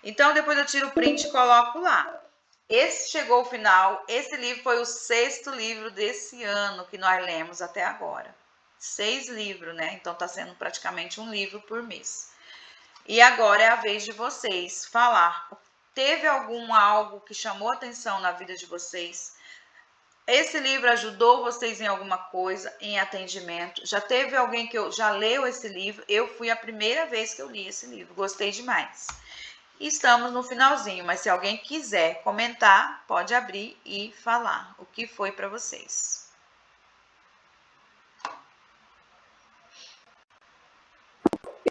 Então, depois eu tiro o print e coloco lá. Esse chegou ao final, esse livro foi o 6º livro desse ano que nós lemos até agora. 6 livros, né? Então tá sendo praticamente um livro por mês. E agora é a vez de vocês falar. Teve algo que chamou atenção na vida de vocês? Esse livro ajudou vocês em alguma coisa, em atendimento? Já teve alguém que já leu esse livro? Eu fui a primeira vez que eu li esse livro, gostei demais. Estamos no finalzinho, mas se alguém quiser comentar, pode abrir e falar o que foi para vocês.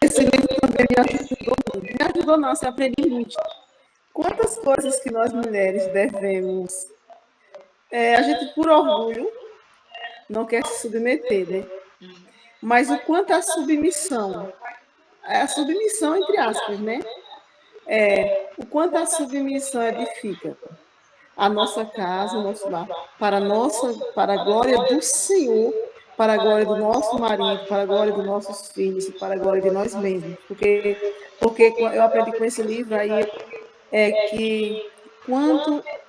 Esse livro também me ajudou não, eu aprendi muito. Quantas coisas que nós mulheres devemos, a gente por orgulho não quer se submeter, né? Mas o quanto a submissão entre aspas, né? O quanto a submissão edifica a nossa casa, o nosso lar, para a glória do Senhor, para a glória do nosso marido, para a glória dos nossos filhos e para a glória de nós mesmos. Porque eu aprendi com esse livro aí que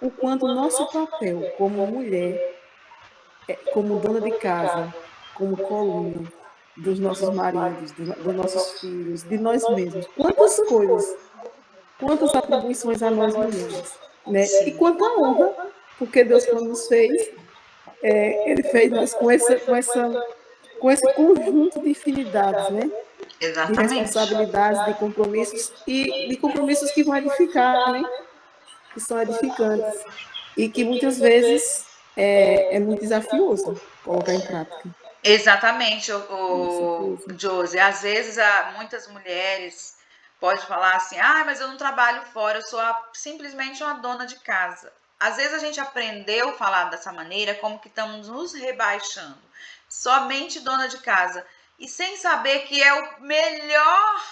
o quanto o nosso papel como mulher, como dona de casa, como coluna dos nossos maridos, dos nossos filhos, de nós mesmos, quantas atribuições a nós mulheres, né? E quanta honra, porque Deus, quando nos fez, Ele fez nós com esse conjunto de infinidades, né? Exatamente. De responsabilidades, de compromissos e de compromissos que vão edificar, né? Que são edificantes e que muitas vezes é muito desafioso colocar em prática. Exatamente, Josi. Às vezes muitas mulheres podem falar assim, mas eu não trabalho fora, eu sou simplesmente uma dona de casa. Às vezes a gente aprendeu a falar dessa maneira, como que estamos nos rebaixando. Somente dona de casa. E sem saber que é o melhor.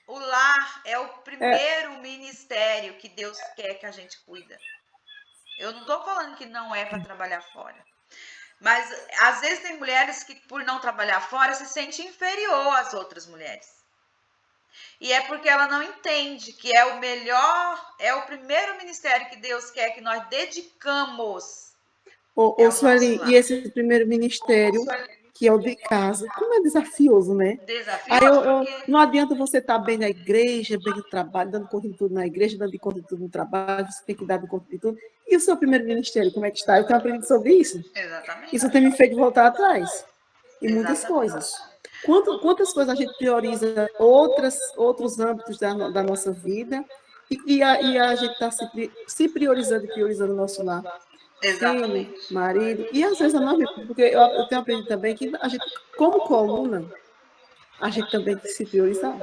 O lar é o primeiro ministério que Deus quer que a gente cuida. Eu não estou falando que não é para trabalhar fora. Mas, às vezes, tem mulheres que, por não trabalhar fora, se sentem inferior às outras mulheres. E é porque ela não entende que é o melhor, é o primeiro ministério que Deus quer que nós dedicamos. É o Sueli, nosso e lar. esse primeiro ministério, que é o de casa, como é desafioso, né? Aí Desafioso porque... não adianta você estar bem na igreja, bem no trabalho, dando conta de tudo na igreja, dando conta de tudo no trabalho, você tem que dar conta de tudo. E o seu primeiro ministério, como é que está? Eu tenho aprendido sobre isso. Exatamente. Isso tem me feito voltar atrás. E muitas Exatamente. coisas. Quantas coisas a gente prioriza outros âmbitos da nossa vida e a gente está se priorizando e priorizando o nosso lar. Filho, Exatamente. marido, e às vezes a nós mesmos, porque eu tenho aprendido também que a gente, como coluna, a gente também tem que se priorizar.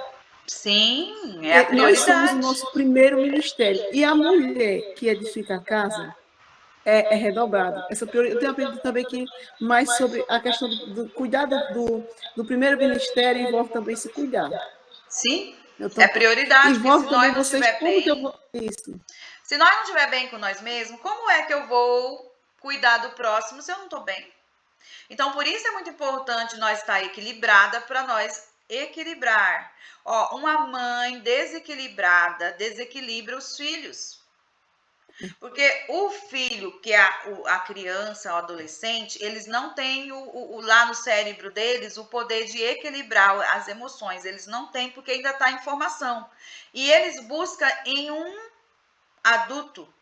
Sim, é a Porque nós somos o prioridade. nosso primeiro ministério. E a mulher que edifica a casa é redobrado. Eu tenho aprendido também que mais sobre a questão do cuidado do primeiro ministério envolve também se cuidar. Sim, Eu é tô, prioridade, porque se envolve também nós não vocês, estiver como que eu bem, vou... Isso. se nós não estiver bem com nós mesmos, como é que eu vou cuidar do próximo se eu não estou bem? Então, por isso é muito importante nós estar equilibrada para nós equilibrar. Ó, uma mãe desequilibrada desequilibra os filhos. Porque o filho, que é a criança, o adolescente, eles não têm lá no cérebro deles o poder de equilibrar as emoções. Eles não têm porque ainda está em formação. E eles buscam em um adulto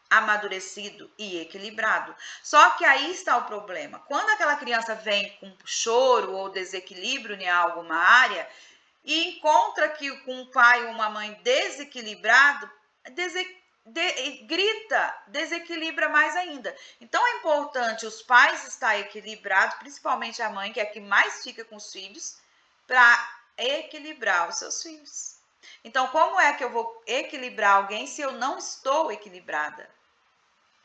amadurecido e equilibrado. Só que aí está o problema. Quando aquela criança vem com choro ou desequilíbrio em alguma área e encontra que com um pai ou uma mãe desequilibrado, grita, desequilibra mais ainda. Então é importante os pais estar equilibrados, principalmente a mãe, que é a que mais fica com os filhos, para equilibrar os seus filhos. Então, como é que eu vou equilibrar alguém se eu não estou equilibrada?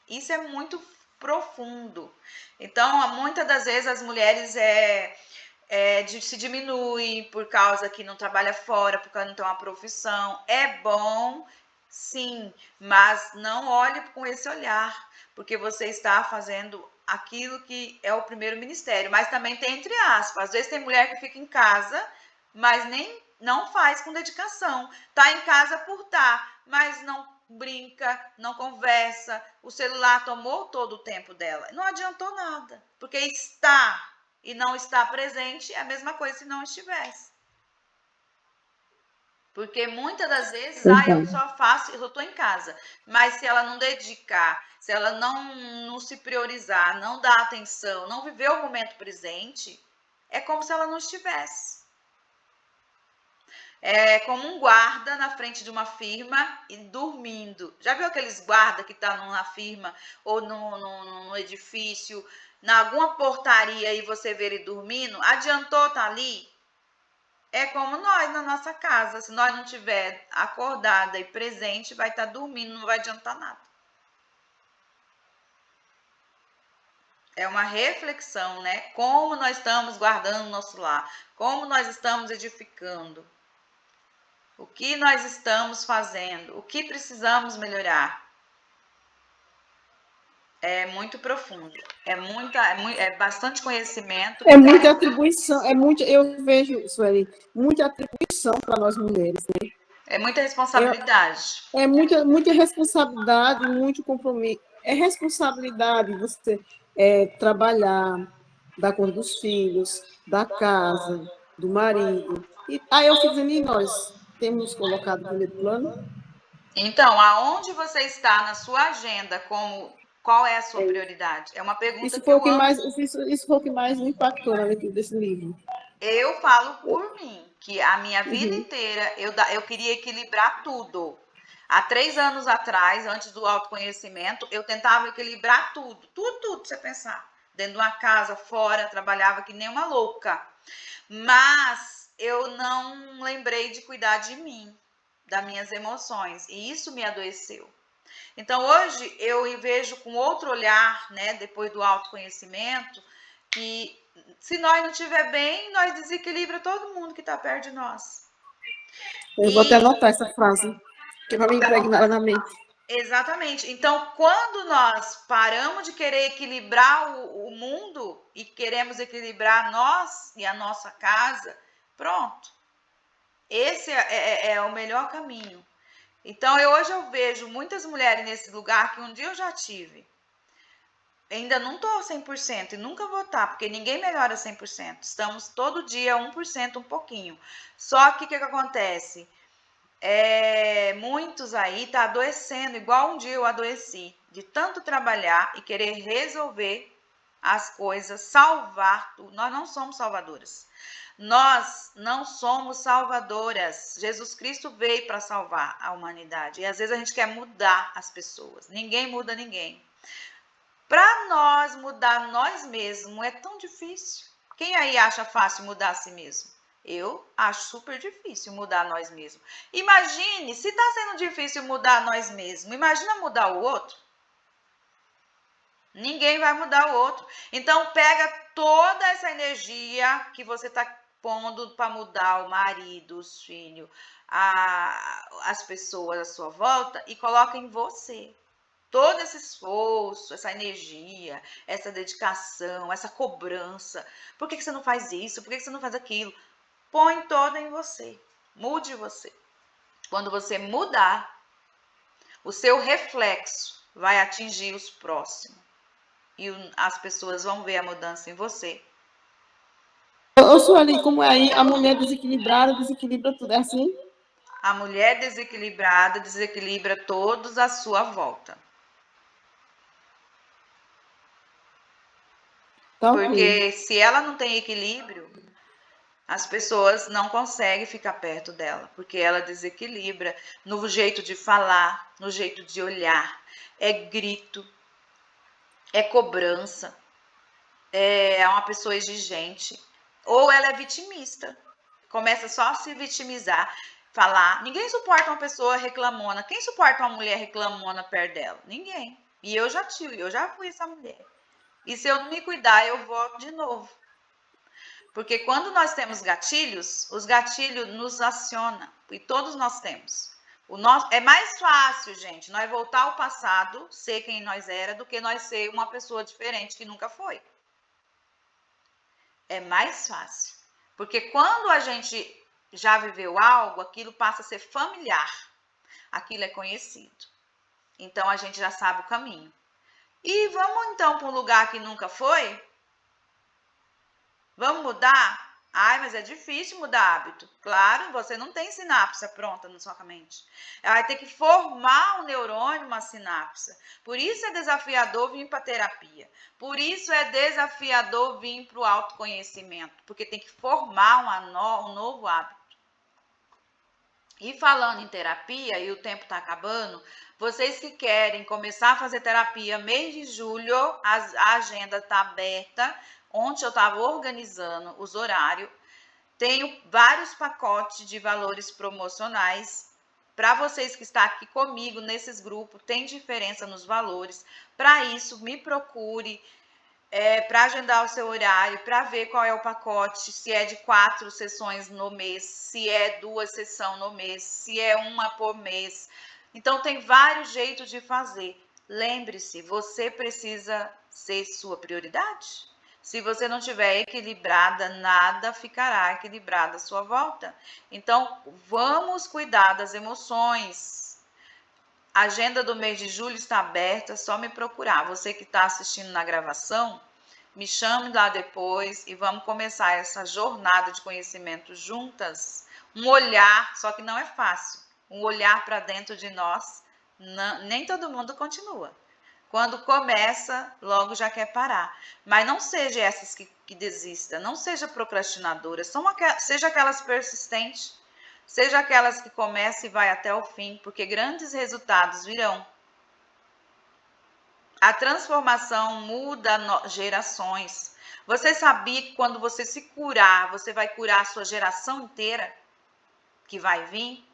Isso é muito profundo. Então, muitas das vezes as mulheres se diminuem por causa que não trabalha fora, porque não tem uma profissão. É bom, sim, mas não olhe com esse olhar, porque você está fazendo aquilo que é o primeiro ministério. Mas também tem entre aspas. Às vezes tem mulher que fica em casa, mas não faz com dedicação. Tá em casa por estar, mas não brinca, não conversa. O celular tomou todo o tempo dela. Não adiantou nada, porque está e não está presente é a mesma coisa se não estivesse. Porque muitas das vezes, eu só faço, eu estou em casa. Mas se ela não dedicar, se ela não se priorizar, não dar atenção, não viver o momento presente, é como se ela não estivesse. É como um guarda na frente de uma firma e dormindo. Já viu aqueles guardas que estão na firma ou no edifício, na alguma portaria e você vê ele dormindo? Adiantou estar ali? É como nós na nossa casa. Se nós não estiver acordada e presente, vai estar dormindo, não vai adiantar nada. É uma reflexão, né? Como nós estamos guardando o nosso lar, como nós estamos edificando. O que nós estamos fazendo? O que precisamos melhorar? É muito profundo. É bastante conhecimento. É muita atribuição, eu vejo, Sueli, muita atribuição para nós mulheres, né? É muita responsabilidade. É muita responsabilidade, muito compromisso. É responsabilidade você trabalhar, dar conta dos filhos, da casa, do marido. E aí eu fico dizendo, e nós temos colocado no primeiro plano? Então, aonde você está na sua agenda, qual é a sua prioridade? É uma pergunta Isso que foi o eu que amo. isso foi o que mais me impactou na leitura desse livro. Eu falo por mim, que a minha vida inteira eu queria equilibrar tudo. Há 3 anos atrás, antes do autoconhecimento, eu tentava equilibrar tudo, tudo você pensar. Dentro de uma casa, fora, trabalhava que nem uma louca. Mas eu não lembrei de cuidar de mim, das minhas emoções, e isso me adoeceu. Então, hoje, eu vejo com outro olhar, né, depois do autoconhecimento, que se nós não estiver bem, nós desequilibra todo mundo que está perto de nós. Eu vou até anotar essa frase, que vai me impregnar na mente. Exatamente. Então, quando nós paramos de querer equilibrar o mundo e queremos equilibrar nós e a nossa casa, pronto. Esse é o melhor caminho. Então, hoje eu vejo muitas mulheres nesse lugar que um dia eu já tive. Ainda não estou 100% e nunca vou estar, porque ninguém melhora 100%. Estamos todo dia 1%, um pouquinho. Só que o que acontece? Muitos aí tá adoecendo, igual um dia eu adoeci, de tanto trabalhar e querer resolver as coisas, salvar tudo. Nós não somos salvadoras. Nós não somos salvadoras. Jesus Cristo veio para salvar a humanidade. E às vezes a gente quer mudar as pessoas. Ninguém muda ninguém. Para nós mudar nós mesmos é tão difícil. Quem aí acha fácil mudar a si mesmo? Eu acho super difícil mudar nós mesmos. Imagine, se está sendo difícil mudar nós mesmos, imagina mudar o outro. Ninguém vai mudar o outro. Então, pega toda essa energia que você está pondo para mudar o marido, os filhos, as pessoas à sua volta e coloca em você. Todo esse esforço, essa energia, essa dedicação, essa cobrança. Por que você não faz isso? Por que você não faz aquilo? Põe toda em você. Mude você. Quando você mudar, o seu reflexo vai atingir os próximos. E as pessoas vão ver a mudança em você. Ô, Sueli, como é aí? A mulher desequilibrada desequilibra tudo, é assim? A mulher desequilibrada desequilibra todos à sua volta. Tá ok. Porque se ela não tem equilíbrio, as pessoas não conseguem ficar perto dela, porque ela desequilibra no jeito de falar, no jeito de olhar. É grito, é cobrança, é uma pessoa exigente. Ou ela é vitimista, começa só a se vitimizar, falar. Ninguém suporta uma pessoa reclamona. Quem suporta uma mulher reclamona perto dela? Ninguém. E eu já fui essa mulher. E se eu não me cuidar, eu volto de novo. Porque quando nós temos gatilhos, os gatilhos nos acionam. E todos nós temos. É mais fácil, gente, nós voltar ao passado, ser quem nós era, do que nós ser uma pessoa diferente que nunca foi. É mais fácil. Porque quando a gente já viveu algo, aquilo passa a ser familiar. Aquilo é conhecido. Então, a gente já sabe o caminho. E vamos então para um lugar que nunca foi? Vamos mudar? Ai, mas é difícil mudar hábito. Claro, você não tem sinapse pronta na sua mente. Vai ter que formar um neurônio, uma sinapse. Por isso é desafiador vir para a terapia. Por isso é desafiador vir para o autoconhecimento. Porque tem que formar um novo hábito. E falando em terapia, e o tempo está acabando, vocês que querem começar a fazer terapia mês de julho, a agenda está aberta. Ontem eu estava organizando os horários. Tenho vários pacotes de valores promocionais. Para vocês que estão aqui comigo nesses grupos, tem diferença nos valores. Para isso, me procure para agendar o seu horário, para ver qual é o pacote, se é de 4 sessões no mês, se é 2 sessões no mês, se é uma por mês. Então, tem vários jeitos de fazer. Lembre-se, você precisa ser sua prioridade. Se você não estiver equilibrada, nada ficará equilibrado à sua volta. Então, vamos cuidar das emoções. A agenda do mês de julho está aberta, é só me procurar. Você que está assistindo na gravação, me chame lá depois e vamos começar essa jornada de conhecimento juntas. Um olhar, só que não é fácil. Um olhar para dentro de nós, nem todo mundo continua. Quando começa, logo já quer parar. Mas não seja essas que desistam, não seja procrastinadora, seja aquelas persistentes, seja aquelas que começam e vai até o fim, porque grandes resultados virão. A transformação muda gerações. Você sabia que quando você se curar, você vai curar a sua geração inteira que vai vir?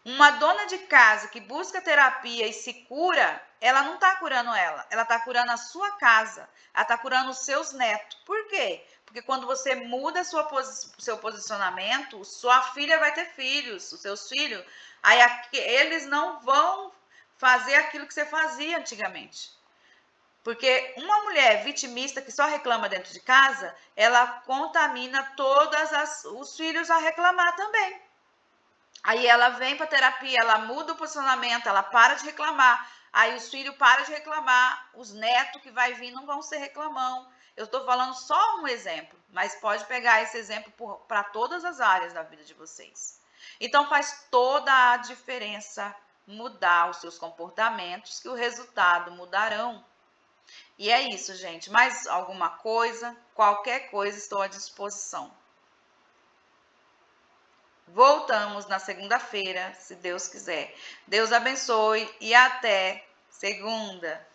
Uma dona de casa que busca terapia e se cura, ela não está curando ela está curando a sua casa, ela está curando os seus netos. Por quê? Porque quando você muda seu posicionamento, sua filha vai ter filhos, os seus filhos, aí eles não vão fazer aquilo que você fazia antigamente. Porque uma mulher vitimista que só reclama dentro de casa, ela contamina todos os filhos a reclamar também. Aí ela vem para terapia, ela muda o posicionamento, ela para de reclamar. Aí os filhos param de reclamar, os netos que vai vir não vão ser reclamão. Eu estou falando só um exemplo, mas pode pegar esse exemplo para todas as áreas da vida de vocês. Então faz toda a diferença mudar os seus comportamentos, que o resultado mudarão. E é isso, gente. Mais alguma coisa? Qualquer coisa, estou à disposição. Voltamos na segunda-feira, se Deus quiser. Deus abençoe e até segunda.